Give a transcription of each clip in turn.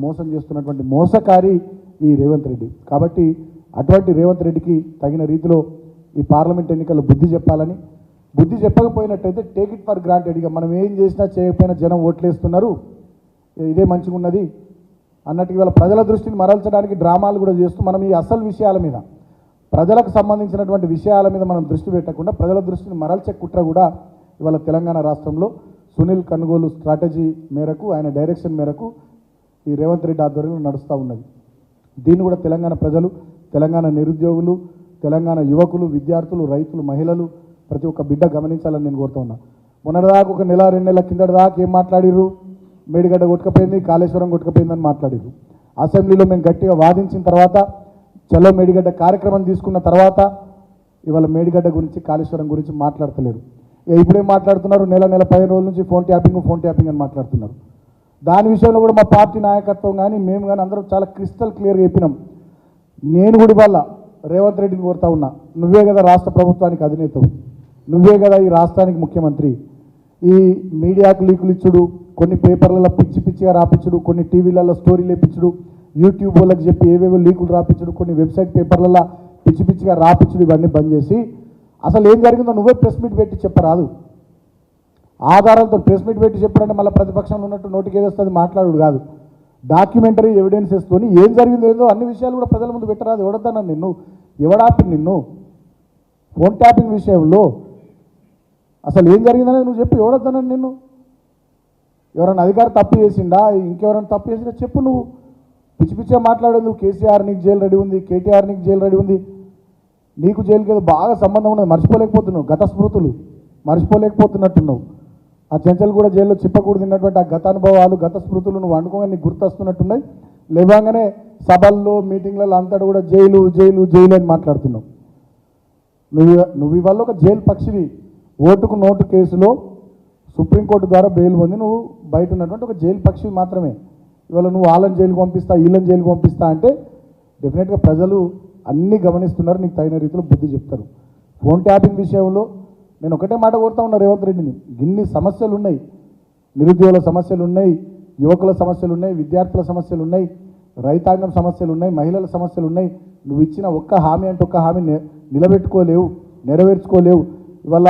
మోసం చేస్తున్నటువంటి మోసకారి ఈ రేవంత్ రెడ్డి. కాబట్టి అటువంటి రేవంత్ రెడ్డికి తగిన రీతిలో ఈ పార్లమెంట్ ఎన్నికల్లో బుద్ధి చెప్పాలని, బుద్ధి చెప్పకపోయినట్టయితే టేక్ ఇట్ ఫర్ గ్రాంటెడ్గా మనం ఏం చేసినా చేయకపోయినా జనం ఓట్లేస్తున్నారు, ఇదే మంచిగా ఉన్నది అన్నట్టు ఇవాళ ప్రజల దృష్టిని మరల్చడానికి డ్రామాలు కూడా చేస్తూ మనం ఈ అసలు విషయాల మీద, ప్రజలకు సంబంధించినటువంటి విషయాల మీద మనం దృష్టి పెట్టకుండా ప్రజల దృష్టిని మరల్చే కుట్ర కూడా ఇవాళ తెలంగాణ రాష్ట్రంలో సునీల్ కనుగోలు స్ట్రాటజీ మేరకు, ఆయన డైరెక్షన్ మేరకు ఈ రేవంత్ రెడ్డి ఆధ్వర్యంలో నడుస్తూ ఉన్నది. దీన్ని కూడా తెలంగాణ ప్రజలు, తెలంగాణ నిరుద్యోగులు, తెలంగాణ యువకులు, విద్యార్థులు, రైతులు, మహిళలు ప్రతి ఒక్క బిడ్డ గమనించాలని నేను కోరుతా ఉన్నా. మొన్నటిదాకా ఒక నెల 2 నెలల కిందటి దాకా ఏం మాట్లాడిర్రు, మేడిగడ్డ కొట్టుకపోయింది, కాళేశ్వరం కొట్టుకపోయిందని మాట్లాడిర్రు. అసెంబ్లీలో మేము గట్టిగా వాదించిన తర్వాత, చలో మేడిగడ్డ కార్యక్రమం తీసుకున్న తర్వాత ఇవాళ మేడిగడ్డ గురించి, కాళేశ్వరం గురించి మాట్లాడతలేరు. ఇప్పుడేం మాట్లాడుతున్నారు, నెల 15 రోజుల నుంచి ఫోన్ ట్యాపింగ్ అని మాట్లాడుతున్నారు. దాని విషయంలో కూడా మా పార్టీ నాయకత్వం కానీ మేము కానీ అందరం చాలా క్రిస్టల్ క్లియర్గా చెప్పినాం. నేను కూడా ఇవాళ రేవంత్ రెడ్డిని కోరుతా ఉన్నా, నువ్వే కదా రాష్ట్ర ప్రభుత్వానికి అధినేతవు, నువ్వే కదా ఈ రాష్ట్రానికి ముఖ్యమంత్రి. ఈ మీడియాకు లీకులు ఇచ్చుడు, కొన్ని పేపర్లలో పిచ్చి పిచ్చిగా రాపించుడు, కొన్ని టీవీలలో స్టోరీలు వేపించుడు, యూట్యూబ్ వాళ్ళకి చెప్పి ఏవేవో లీకులు రాపించుడు, కొన్ని వెబ్సైట్ పేపర్లలో పిచ్చి పిచ్చిగా రాపించుడు, ఇవన్నీ బంద్ చేసి అసలు ఏం జరిగిందో నువ్వే ప్రెస్ మీట్ పెట్టి చెప్పరాదు. ఆధారాలతో ప్రెస్ మీట్ పెట్టి చెప్పారంటే మళ్ళీ ప్రతిపక్షంలో ఉన్నట్టు నోటికి ఏదొస్తుంది మాట్లాడు కాదు, డాక్యుమెంటరీ ఎవిడెన్సెస్తోని ఏం జరిగిందో ఏదో అన్ని విషయాలు కూడా ప్రజల ముందు పెట్టరాదు. ఎవడొద్దన్నా నిన్ను, ఎవడాపి నిన్ను ఫోన్ ట్యాపింగ్ విషయంలో అసలు ఏం జరిగిందనేది నువ్వు చెప్పు. ఎవడొద్దన్నా నిన్ను, ఎవరైనా అధికారి తప్పు చేసిండా, ఇంకెవరైనా తప్పు చేసిందా చెప్పు. నువ్వు పిచ్చి పిచ్చిగా మాట్లాడేది. నువ్వు కేసీఆర్ నీకు జైలు రెడీ ఉంది, కేటీఆర్ నీకు జైలు రెడీ ఉంది, నీకు జైలుకి ఏదో బాగా సంబంధం ఉన్నది, మర్చిపోలేకపోతున్నావు. గత స్మృతులు మర్చిపోలేకపోతున్నట్టున్నావు. ఆ చెంచలు కూడా జైల్లో చిప్పకూడు తిన్నటువంటి ఆ గతానుభవాలు, గత స్మృతులు నువ్వు వండుకోగా నీకు గుర్తొస్తున్నట్టున్నాయి. లేవగానే సభల్లో, మీటింగ్లలో అంతటా కూడా జైలు జైలు జైలు అని మాట్లాడుతున్నావు. నువ్వు ఇవాళ ఒక జైలు పక్షివి. ఓటుకు నోటు కేసులో సుప్రీంకోర్టు ద్వారా బెయిల్ పొంది నువ్వు బయట ఉన్నటువంటి ఒక జైలు పక్షివి మాత్రమే. ఇవాళ నువ్వు వాళ్ళని జైలుకి పంపిస్తా, వీళ్ళని జైలుకి పంపిస్తా అంటే డెఫినెట్గా ప్రజలు అన్నీ గమనిస్తున్నారు, నీకు తగిన రీతిలో బుద్ధి చెప్తారు. ఫోన్ ట్యాపింగ్ విషయంలో నేను ఒకటే మాట కోరుతా ఉన్నా రేవంత్ రెడ్డిని, ఇన్ని సమస్యలు ఉన్నాయి, నిరుద్యోగుల సమస్యలు ఉన్నాయి, యువకుల సమస్యలు ఉన్నాయి, విద్యార్థుల సమస్యలు ఉన్నాయి, రైతాంగం సమస్యలు ఉన్నాయి, మహిళల సమస్యలు ఉన్నాయి. నువ్వు ఇచ్చిన ఒక్క హామీ అంటే ఒక్క హామీ నిలబెట్టుకోలేవు, నెరవేర్చుకోలేవు. ఇవాళ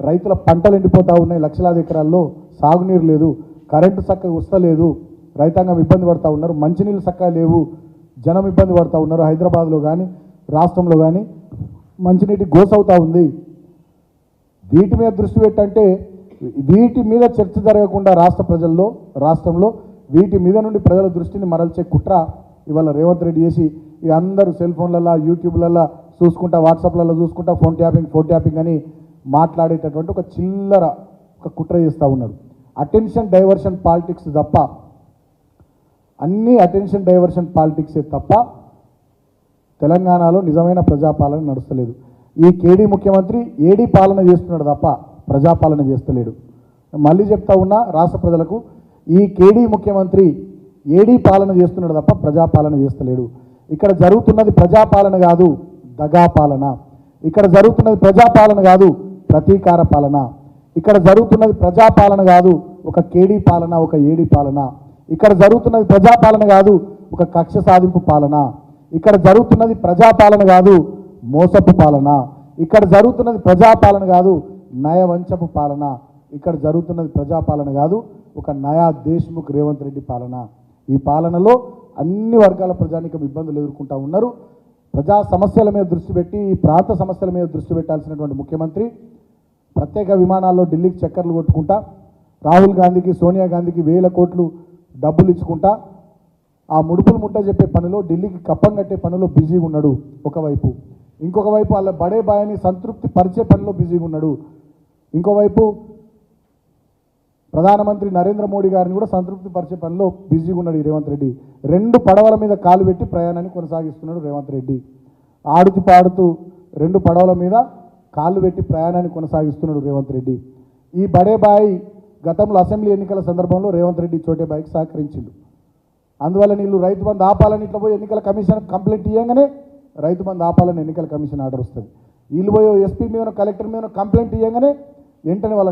రైతుల పంటలు ఎండిపోతూ ఉన్నాయి, లక్షలాది ఎకరాల్లో సాగునీరు లేదు, కరెంటు చక్కగా వస్తలేదు, రైతాంగం ఇబ్బంది పడుతూ ఉన్నారు, మంచినీళ్ళు చక్కగా లేవు, జనం ఇబ్బంది పడుతూ ఉన్నారు. హైదరాబాద్లో కానీ రాష్ట్రంలో కానీ మంచినీటి గోసవుతూ ఉంది. వీటి మీద దృష్టి పెట్టంటే వీటి మీద చర్చ జరగకుండా రాష్ట్రంలో వీటి మీద నుండి ప్రజల దృష్టిని మరల్చే కుట్ర ఇవాళ రేవంత్ రెడ్డి చేసి ఇక అందరూ సెల్ ఫోన్లలో, యూట్యూబ్లలో చూసుకుంటా, వాట్సాప్లలో చూసుకుంటా ఫోన్ ట్యాపింగ్ అని మాట్లాడేటటువంటి ఒక చిల్లర ఒక కుట్ర చేస్తూ ఉన్నారు. అటెన్షన్ డైవర్షన్ పాలిటిక్స్ తప్ప, అన్నీ అటెన్షన్ డైవర్షన్ పాలిటిక్సే తప్ప తెలంగాణలో నిజమైన ప్రజాపాలన నడుస్తలేదు. ఈ కేడీ ముఖ్యమంత్రి ఏడీ పాలన చేస్తున్నాడు తప్ప ప్రజాపాలన చేస్తలేడు. మళ్ళీ చెప్తా ఉన్నా రాష్ట్ర ప్రజలకు, ఈ కేడీ ముఖ్యమంత్రి ఏడీ పాలన చేస్తున్నాడు తప్ప ప్రజాపాలన చేస్తలేడు. ఇక్కడ జరుగుతున్నది ప్రజాపాలన కాదు, దగా పాలన. ఇక్కడ జరుగుతున్నది ప్రజాపాలన కాదు, ప్రతీకార పాలన. ఇక్కడ జరుగుతున్నది ప్రజాపాలన కాదు, ఒక కేడీ పాలన, ఒక ఏడీ పాలన. ఇక్కడ జరుగుతున్నది ప్రజాపాలన కాదు, ఒక కక్ష సాధింపు పాలన. ఇక్కడ జరుగుతున్నది ప్రజాపాలన కాదు, మోసపు పాలన. ఇక్కడ జరుగుతున్నది ప్రజాపాలన కాదు, నయవంచపు పాలన. ఇక్కడ జరుగుతున్నది ప్రజాపాలన కాదు, ఒక నయా దేశ్ముఖ్ రేవంత్ రెడ్డి పాలన. ఈ పాలనలో అన్ని వర్గాల ప్రజానికం ఇబ్బందులు ఎదుర్కొంటూ ఉన్నారు. ప్రజా సమస్యల మీద దృష్టి పెట్టి, ఈ ప్రాంత సమస్యల మీద దృష్టి పెట్టాల్సినటువంటి ముఖ్యమంత్రి ప్రత్యేక విమానాల్లో ఢిల్లీకి చక్కర్లు కొట్టుకుంటా, రాహుల్ గాంధీకి, సోనియా గాంధీకి 1000 కోట్లు డబ్బులు ఇచ్చుకుంటా, ఆ ముడుపులు ముట్ట చెప్పే పనిలో, ఢిల్లీకి కప్పం కట్టే పనిలో బిజీగా ఉన్నాడు ఒకవైపు. ఇంకొక వైపు వాళ్ళ బడే బాయని సంతృప్తి పరిచే పనిలో బిజీగా ఉన్నాడు. ఇంకోవైపు ప్రధానమంత్రి నరేంద్ర మోడీ గారిని కూడా సంతృప్తి పరిచే పనిలో బిజీగా ఉన్నాడు ఈ రేవంత్ రెడ్డి. 2 పడవల మీద కాలు పెట్టి ప్రయాణాన్ని కొనసాగిస్తున్నాడు రేవంత్ రెడ్డి. ఆడుతూ పాడుతూ 2 పడవల మీద కాళ్ళు పెట్టి ప్రయాణాన్ని కొనసాగిస్తున్నాడు రేవంత్ రెడ్డి. ఈ బడే బాయ్ గతంలో అసెంబ్లీ ఎన్నికల సందర్భంలో రేవంత్ రెడ్డి చోటే బాయ్కి సహకరించిండు. అందువల్ల నీళ్ళు రైతు బంధు ఆపాలని ఇట్లా పోయి ఎన్నికల కమిషన్ కంప్లైంట్ ఇవ్వగానే రైతు బంధు ఆపాలని ఎన్నికల కమిషన్ ఆర్డర్ వస్తుంది. వీళ్ళు పోయి ఎస్పీ మీద, కలెక్టర్ మీద కంప్లైంట్ ఇవ్వగానే వెంటనే వాళ్ళ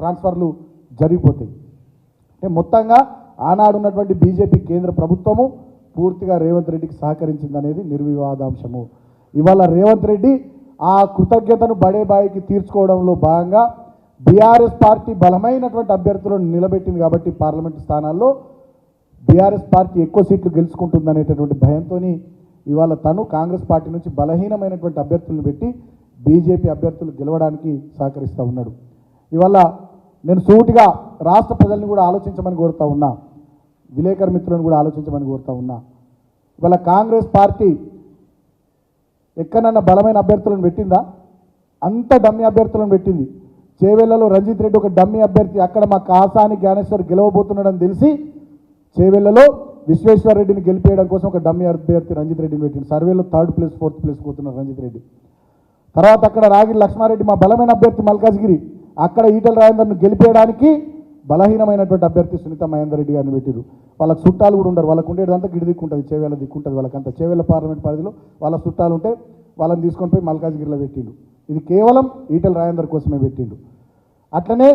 ట్రాన్స్ఫర్లు జరిగిపోతాయి. అంటే మొత్తంగా ఆనాడు ఉన్నటువంటి బీజేపీ కేంద్ర ప్రభుత్వము పూర్తిగా రేవంత్ రెడ్డికి సహకరించిందనేది నిర్వివాదాంశము. ఇవాళ రేవంత్ రెడ్డి ఆ కృతజ్ఞతను బడేబాయికి తీర్చుకోవడంలో భాగంగా బీఆర్ఎస్ పార్టీ బలమైనటువంటి అభ్యర్థులను నిలబెట్టింది కాబట్టి పార్లమెంటు స్థానాల్లో బీఆర్ఎస్ పార్టీ ఎక్కువ సీట్లు గెలుచుకుంటుందనేటటువంటి భయంతో ఇవాళ తను కాంగ్రెస్ పార్టీ నుంచి బలహీనమైనటువంటి అభ్యర్థులను పెట్టి బీజేపీ అభ్యర్థులు గెలవడానికి సహకరిస్తూ ఉన్నాడు. ఇవాళ నేను సూటిగా రాష్ట్ర ప్రజల్ని కూడా ఆలోచించమని కోరుతా ఉన్నా, విలేకరు మిత్రులను కూడా ఆలోచించమని కోరుతా ఉన్నా. ఇవాళ కాంగ్రెస్ పార్టీ ఎక్కడన్నా బలమైన అభ్యర్థులను పెట్టిందా? అంత డమ్మీ అభ్యర్థులను పెట్టింది. చేవెళ్లలో రంజిత్ రెడ్డి ఒక డమ్మీ అభ్యర్థి, అక్కడ మా కాసాని జ్ఞానేశ్వర్ గెలవబోతున్నాడని తెలిసి చేవెళ్లలో విశ్వేశ్వర్ రెడ్డిని గెలిపేయడం కోసం ఒక డమ్మీ అభ్యర్థి రంజిత్ రెడ్డిని పెట్టింది. సర్వేలో 3rd ప్లేస్ 4th ప్లేస్ పోతున్నారు రంజిత్ రెడ్డి. తర్వాత అక్కడ రాగిరి లక్ష్మారెడ్డి మా బలమైన అభ్యర్థి మల్కాజ్గిరి, అక్కడ ఈటల రాజేందర్ను గెలిపేయడానికి బలహీనమైనటువంటి అభ్యర్థి సునీత మహేందర్ రెడ్డి గారిని పెట్టారు. వాళ్ళకి చుట్టాలు కూడా ఉండరు, వాళ్ళకు ఉండేదంతా గిడి దిక్కుంటుంది, చేవేళ్ళ దిక్కుంటుంది, వాళ్ళకంతా చేవేళ్ళ పార్లమెంట్ పరిధిలో వాళ్ళ చుట్టాలు ఉంటే వాళ్ళని తీసుకొని పోయి మల్కాజ్గిరిలో పెట్టిండు. ఇది కేవలం ఈటల రాజేందర్ కోసమే పెట్టిండు. అట్లనే